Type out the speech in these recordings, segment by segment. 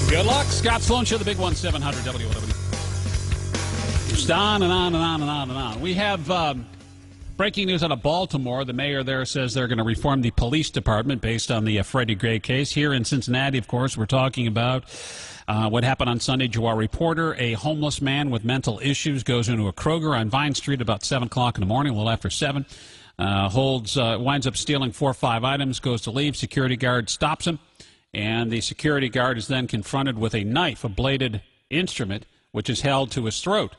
Good luck. Scott Sloan Show, the big one, 700 WOW. Just on and on and on and on and on. We have breaking news out of Baltimore. The mayor there says they're going to reform the police department based on the Freddie Gray case. Here in Cincinnati, of course, we're talking about what happened on Sunday. Jawar reporter, a homeless man with mental issues, goes into a Kroger on Vine Street about 7 o'clock in the morning, a little after 7. Winds up stealing 4 or 5 items, goes to leave. Security guard stops him, and the security guard is then confronted with a knife, a bladed instrument, which is held to his throat.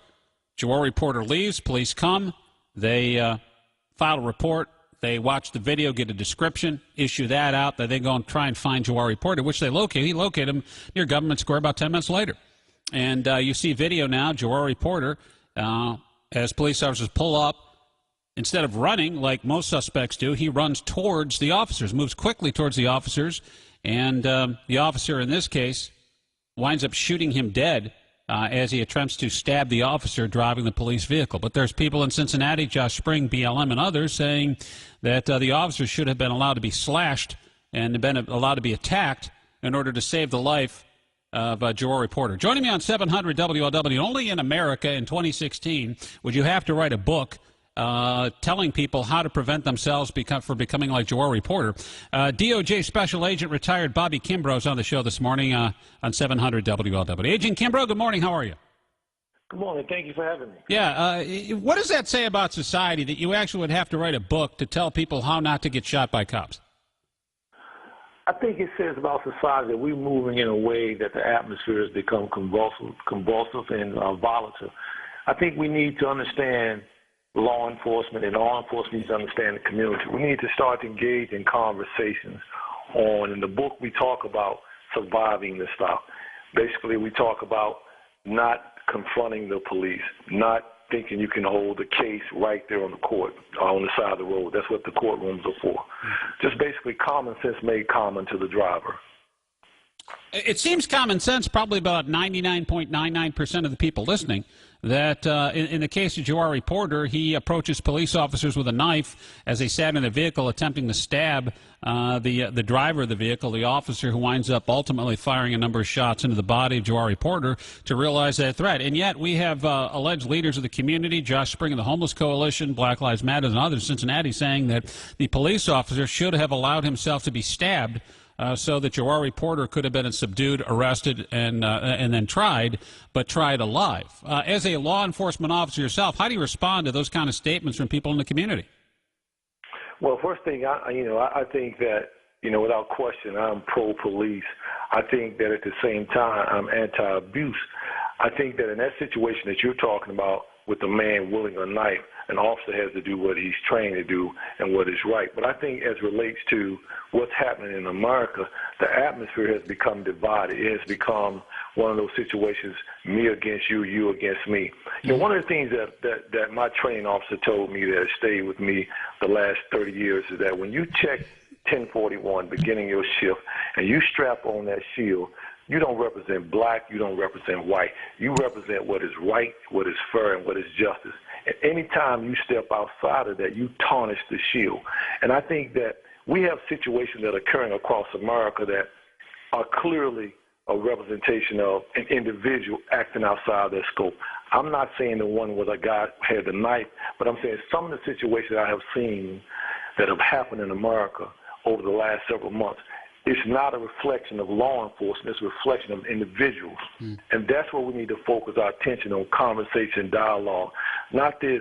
Jawar reporter leaves. Police come. They file a report. They watch the video, get a description, issue that out. They then go and try and find Jawar reporter, which they locate. He located him near Government Square about 10 minutes later. And you see video now, Jawar reporter, as police officers pull up. Instead of running like most suspects do, he runs towards the officers, moves quickly towards the officers, and the officer in this case winds up shooting him dead as he attempts to stab the officer driving the police vehicle. But there's people in Cincinnati, Josh Spring, BLM, and others saying that the officers should have been allowed to be slashed and been allowed to be attacked in order to save the life of Jawar reporter. Joining me on 700 WLW, only in America in 2016 would you have to write a book telling people how to prevent themselves from becoming like Jawar reporter. DOJ Special Agent retired Bobby Kimbrough is on the show this morning on 700 WLW. Agent Kimbrough, good morning. How are you? Good morning. Thank you for having me. Yeah. What does that say about society that you actually would have to write a book to tell people how not to get shot by cops? I think it says about society that we're moving in a way that the atmosphere has become convulsive and volatile. I think we need to understand law enforcement, and law enforcement needs to understand the community. We need to start to engage in conversations in the book we talk about surviving this stuff. Basically, we talk about not confronting the police, not thinking you can hold a case right there on the court, on the side of the road. That's what the courtrooms are for. Just basically common sense made common to the driver. It seems common sense, probably about 99.99% of the people listening, that in the case of Jawar reporter, he approaches police officers with a knife as they sat in the vehicle attempting to stab the driver of the vehicle, the officer who winds up ultimately firing a number of shots into the body of Jawar reporter to realize that threat. And yet we have alleged leaders of the community, Josh Spring of the Homeless Coalition, Black Lives Matter, and others in Cincinnati saying that the police officer should have allowed himself to be stabbed so that Jawar reporter could have been subdued, arrested, and then tried, but tried alive. As a law enforcement officer yourself, how do you respond to those kind of statements from people in the community? Well, first thing, I think that, without question, I'm pro-police. I think that at the same time, I'm anti-abuse. I think that in that situation that you're talking about with a man wielding a knife, an officer has to do what he's trained to do and what is right. But I think as relates to what's happening in America, the atmosphere has become divided. It has become one of those situations, me against you, you against me. One of the things that my training officer told me that stayed with me the last 30 years is that when you check 1041, beginning your shift, and you strap on that shield, you don't represent black, you don't represent white. You represent what is right, what is fair, and what is justice. And any time you step outside of that, you tarnish the shield. And I think that we have situations that are occurring across America that are clearly a representation of an individual acting outside their scope. I'm not saying the one where the guy had the knife, but I'm saying some of the situations I have seen that have happened in America over the last several months, it's not a reflection of law enforcement, it's a reflection of individuals. And that's where we need to focus our attention on conversation, dialogue, not this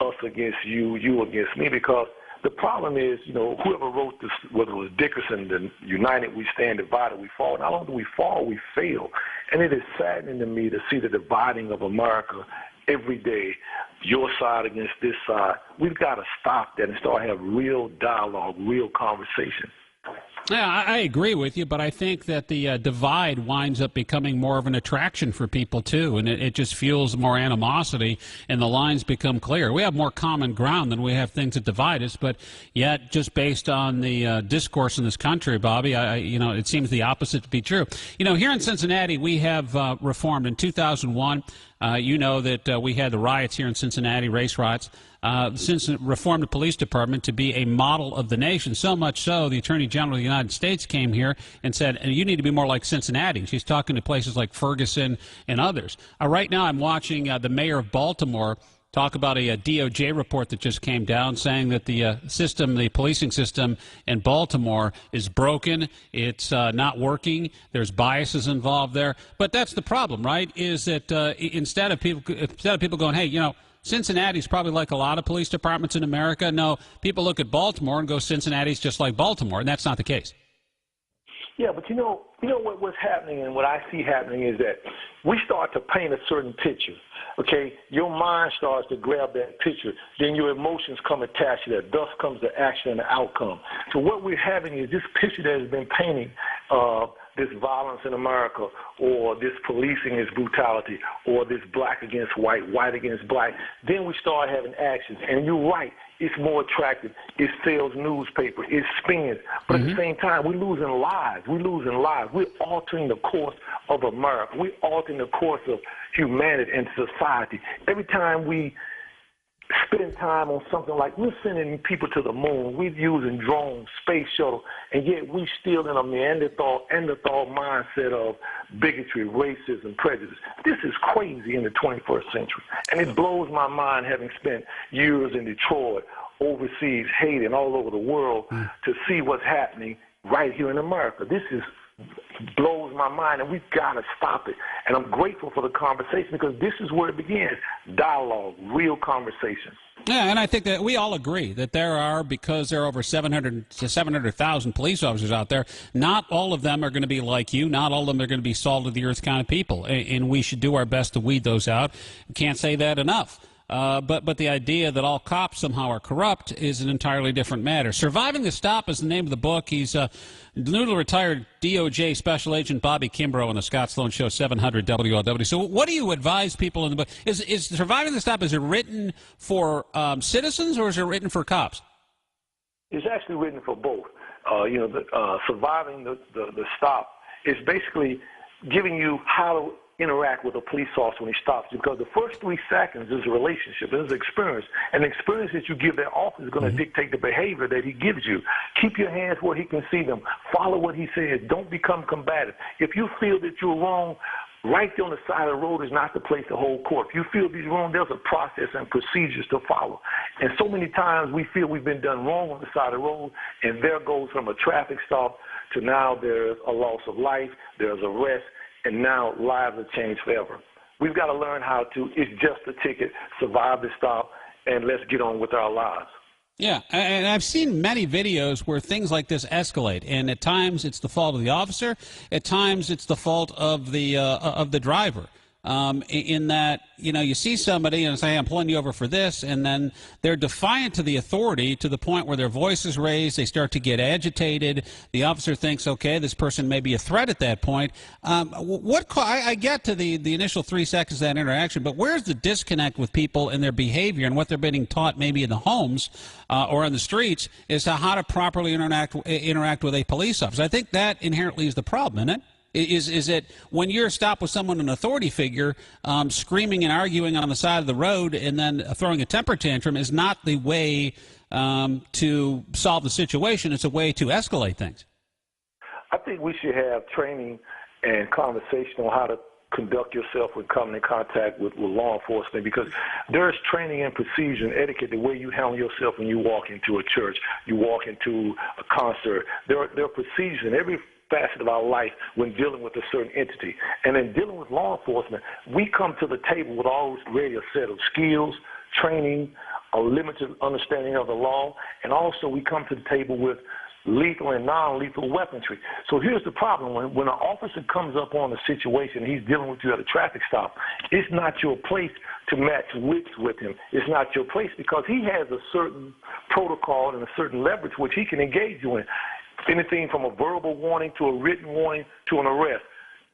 us against you, you against me, because the problem is, whoever wrote this, whether it was Dickerson, the United We Stand, Divided We Fall, not only do we fall, we fail. And it is saddening to me to see the dividing of America every day, your side against this side. We've got to stop that and start having real dialogue, real conversation. Yeah, I agree with you, but I think that the divide winds up becoming more of an attraction for people, too, and it just fuels more animosity, and the lines become clear. We have more common ground than we have things that divide us, but yet, just based on the discourse in this country, Bobby, it seems the opposite to be true. Here in Cincinnati, we have reformed in 2001. You know that we had the riots here in Cincinnati, race riots. Since reformed the police department to be a model of the nation, so much so the Attorney General of the United States came here and said, you need to be more like Cincinnati. She's talking to places like Ferguson and others. Right now I'm watching the mayor of Baltimore talk about a DOJ report that just came down saying that the the policing system in Baltimore is broken. It's not working. There's biases involved there. But that's the problem, right? Is that instead of people going, hey, you know, Cincinnati's probably like a lot of police departments in America. No, people look at Baltimore and go, Cincinnati's just like Baltimore, and that's not the case. Yeah, but you know what's happening, and what I see happening is that we start to paint a certain picture. Okay, your mind starts to grab that picture, then your emotions come attached to that. Thus comes the action and the outcome. So what we're having is this picture that has been painting this violence in America, or this policing is brutality, or this black against white, white against black. Then we start having actions, and you're right. It's more attractive. It sells newspaper. It spins. But at the same time, we're losing lives. We're losing lives. We're altering the course of America. We're altering the course of humanity and society. Every time we spend time on something like we're sending people to the moon, we're using drones, space shuttle, and yet we still in a Neanderthal mindset of bigotry, racism, prejudice. This is crazy in the 21st century, and it blows my mind, having spent years in Detroit, overseas, Haiti, and all over the world, to see what's happening right here in America. This blows my mind, and we've got to stop it. And I'm grateful for the conversation, because this is where it begins. Dialogue, real conversation. Yeah, and I think that we all agree that there are, because there are over 700 to 700,000 police officers out there, not all of them are going to be like you. Not all of them are going to be salt of the earth kind of people, and we should do our best to weed those out. Can't say that enough. But the idea that all cops somehow are corrupt is an entirely different matter. Surviving the Stop is the name of the book. He's newly retired DOJ Special Agent Bobby Kimbrough on the Scott Sloan Show, 700 WLW. So what do you advise people in the book? Is Surviving the Stop, is it written for citizens, or is it written for cops? It's actually written for both. Surviving the Stop is basically giving you how to interact with a police officer when he stops you, because the first 3 seconds is a relationship, is experience, and the experience that you give that officer is going to dictate the behavior that he gives you. Keep your hands where he can see them. Follow what he says. Don't become combative. If you feel that you're wrong, right there on the side of the road is not the place to hold court. If you feel he's wrong, there's a process and procedures to follow. And so many times we feel we've been done wrong on the side of the road, and there goes from a traffic stop to now there's a loss of life, there's arrest, and now lives are changed forever. We've got to learn how to, it's just a ticket, survive the stop, and let's get on with our lives. Yeah, and I've seen many videos where things like this escalate, and at times it's the fault of the officer, at times it's the fault of the driver. In that, you know, you see somebody and say, I'm pulling you over for this, and then they're defiant to the authority to the point where their voice is raised, they start to get agitated, the officer thinks, okay, this person may be a threat at that point. I get to the initial 3 seconds of that interaction, but where's the disconnect with people and their behavior and what they're being taught maybe in the homes or on the streets as to how to properly interact with a police officer? I think that inherently is the problem, isn't it? Is it when you're stopped with someone, an authority figure, screaming and arguing on the side of the road and then throwing a temper tantrum is not the way to solve the situation. It's a way to escalate things. I think we should have training and conversation on how to conduct yourself when coming in contact with law enforcement, because there's training and procedure and etiquette, the way you handle yourself when you walk into a church, you walk into a concert. There are procedures in every facet of our life when dealing with a certain entity. And in dealing with law enforcement, we come to the table with already a set of skills, training, a limited understanding of the law, and also we come to the table with lethal and non-lethal weaponry. So here's the problem. When an officer comes up on a situation, he's dealing with you at a traffic stop, it's not your place to match wits with him. It's not your place, because he has a certain protocol and a certain leverage which he can engage you in. Anything from a verbal warning to a written warning to an arrest.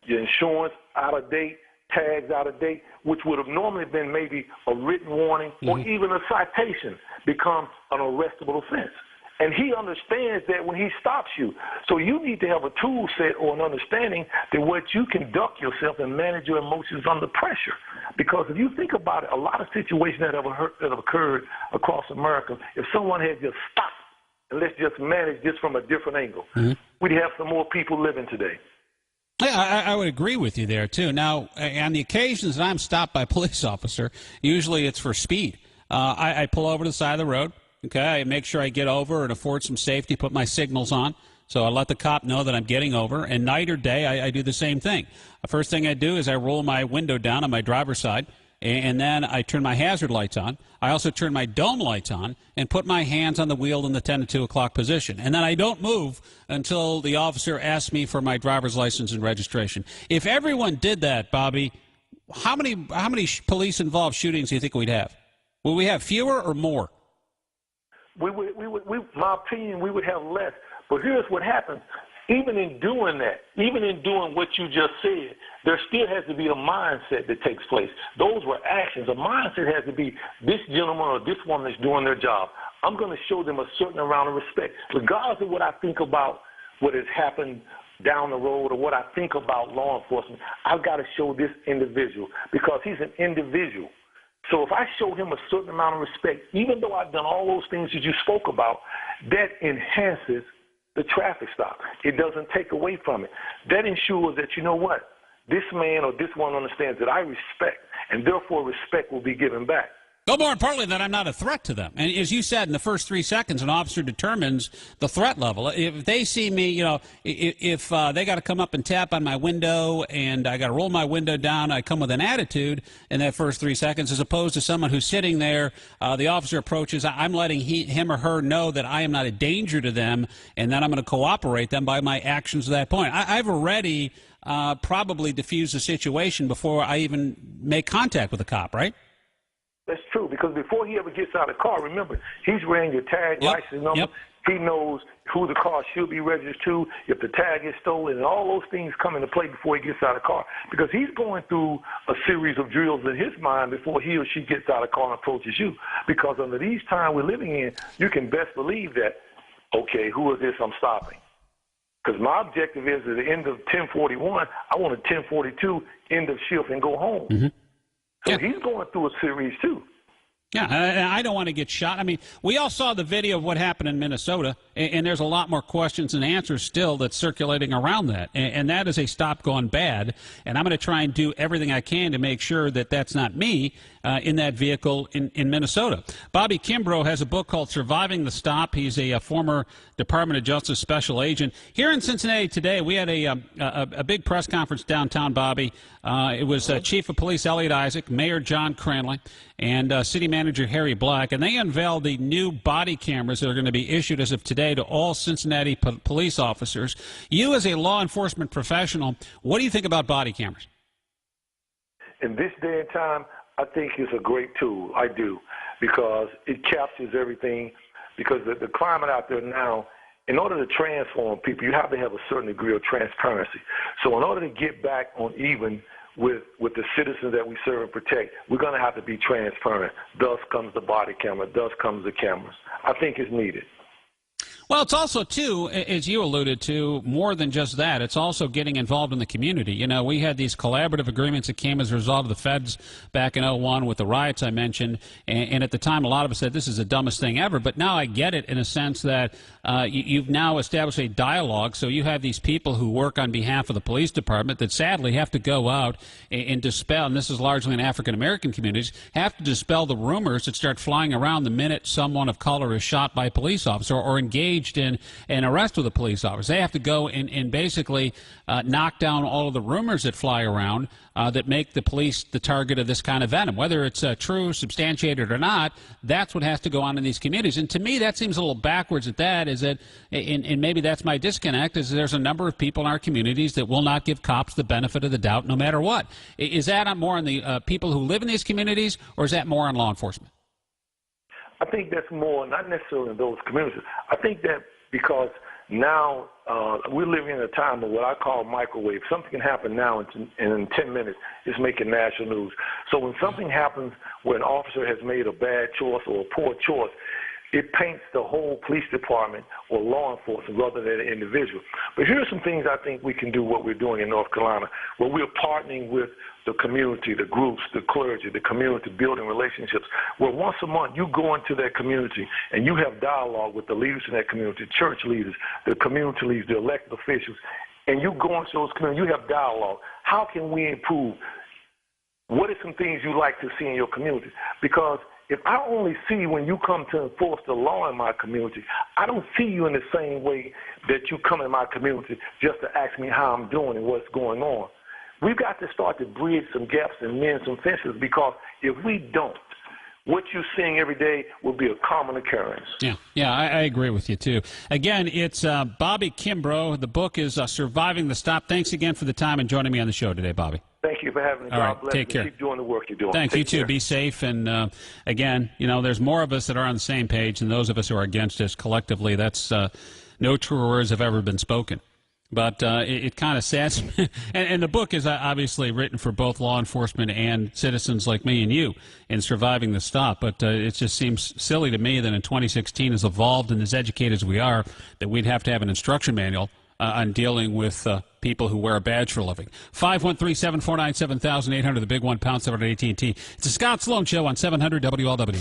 Your insurance out of date, tags out of date, which would have normally been maybe a written warning or even a citation, becomes an arrestable offense. And he understands that when he stops you. So you need to have a tool set or an understanding that what you conduct yourself and manage your emotions under pressure. Because if you think about it, a lot of situations that have occurred across America, if someone had just stopped and let's just manage this from a different angle, we'd have some more people living today. Yeah, I would agree with you there, too. Now, on the occasions that I'm stopped by a police officer, usually it's for speed. I pull over to the side of the road. Okay, I make sure I get over and afford some safety, put my signals on, so I let the cop know that I'm getting over. And night or day, I do the same thing. The first thing I do is I roll my window down on my driver's side, and then I turn my hazard lights on. I also turn my dome lights on and put my hands on the wheel in the 10 to 2 o'clock position. And then I don't move until the officer asks me for my driver's license and registration. If everyone did that, Bobby, how many police-involved shootings do you think we'd have? Will we have fewer or more? My opinion, we would have less. But here's what happens. Even in doing that, even in doing what you just said, there still has to be a mindset that takes place. Those were actions. A mindset has to be, this gentleman or this woman is doing their job. I'm going to show them a certain amount of respect. Regardless of what I think about what has happened down the road or what I think about law enforcement, I've got to show this individual because he's an individual. So if I show him a certain amount of respect, even though I've done all those things that you spoke about, that enhances the traffic stop. It doesn't take away from it. That ensures that, you know what, this man or this one understands that I respect, and therefore respect will be given back. No, more importantly, that I'm not a threat to them. And as you said, in the first 3 seconds, an officer determines the threat level. If they see me, you know, if they got to come up and tap on my window and I got to roll my window down, I come with an attitude in that first 3 seconds, as opposed to someone who's sitting there, the officer approaches, I'm letting him or her know that I am not a danger to them, and then I'm going to cooperate them by my actions at that point. I've already probably diffused the situation before I even make contact with a cop, right? That's true, because before he ever gets out of the car, remember, he's wearing your tag, license number. Yep. He knows who the car should be registered to, if the tag is stolen, and all those things come into play before he gets out of the car. Because he's going through a series of drills in his mind before he or she gets out of the car and approaches you. Because under these times we're living in, you can best believe that, okay, who is this I'm stopping? Because my objective is at the end of 1041, I want a 1042 end of shift and go home. Mm-hmm. So he's going through a series, too. Yeah, I don't want to get shot. I mean, we all saw the video of what happened in Minnesota, and there's a lot more questions and answers still that's circulating around that. And that is a stop gone bad. And I'm going to try and do everything I can to make sure that that's not me in that vehicle in Minnesota. Bobby Kimbrough has a book called Surviving the Stop. He's a former Department of Justice special agent. Here in Cincinnati today, we had a big press conference downtown, Bobby. It was Chief of Police Elliot Isaac, Mayor John Cranley, and City Manager Harry Black, and they unveiled the new body cameras that are going to be issued as of today to all Cincinnati police officers. You, as a law enforcement professional, what do you think about body cameras? In this day and time, I think it's a great tool. I do, because it captures everything. Because the climate out there now, in order to transform people, you have to have a certain degree of transparency. So in order to get back on even with the citizens that we serve and protect, we're going to have to be transparent. Thus comes the body camera. Thus comes the cameras. I think it's needed. Well, it's also, too, as you alluded to, more than just that. It's also getting involved in the community. You know, we had these collaborative agreements that came as a result of the feds back in 2001 with the riots I mentioned. And at the time, a lot of us said this is the dumbest thing ever. But now I get it in a sense that you've now established a dialogue. So you have these people who work on behalf of the police department that sadly have to go out and dispel, and this is largely in African-American communities, have to dispel the rumors that start flying around the minute someone of color is shot by a police officer or engaged in an arrest with a police officer. They have to go and basically knock down all of the rumors that fly around that make the police the target of this kind of venom. Whether it's true, substantiated or not, that's what has to go on in these communities. And to me, that seems a little backwards at that, is that, and maybe that's my disconnect, is there's a number of people in our communities that will not give cops the benefit of the doubt no matter what. Is that more on the people who live in these communities, or is that more on law enforcement? I think that's more, not necessarily in those communities. I think that because now we're living in a time of what I call microwave. Something can happen now, and in 10 minutes, it's making national news. So when something happens where an officer has made a bad choice or a poor choice, it paints the whole police department or law enforcement rather than an individual. But here are some things I think we can do what we're doing in North Carolina, where we're partnering with the community, the groups, the clergy, the community, building relationships, where once a month you go into that community and you have dialogue with the leaders in that community, church leaders, the community leaders, the elected officials, and you go into those communities, you have dialogue. How can we improve? What are some things you like to see in your community? Because if I only see you when you come to enforce the law in my community, I don't see you in the same way that you come in my community just to ask me how I'm doing and what's going on. We've got to start to bridge some gaps and mend some fences, because if we don't, what you're seeing every day will be a common occurrence. Yeah, I agree with you, too. Again, it's Bobby Kimbrough. The book is Surviving the Stop. Thanks again for the time and joining me on the show today, Bobby. Thank you for having me. All right, God bless take you. care. Keep doing the work you're doing. Thanks. You too. Care. Be safe. And, again, there's more of us that are on the same page than those of us who are against us. Collectively, that's no truer words have ever been spoken. But it kind of says, and the book is obviously written for both law enforcement and citizens like me and you in surviving the stop. But it just seems silly to me that in 2016, as evolved and as educated as we are, that we'd have to have an instruction manual on dealing with people who wear a badge for a living. 513-749-7800, the big one, pound 7 at AT&T. It's the Scott Sloan Show on 700 WLW.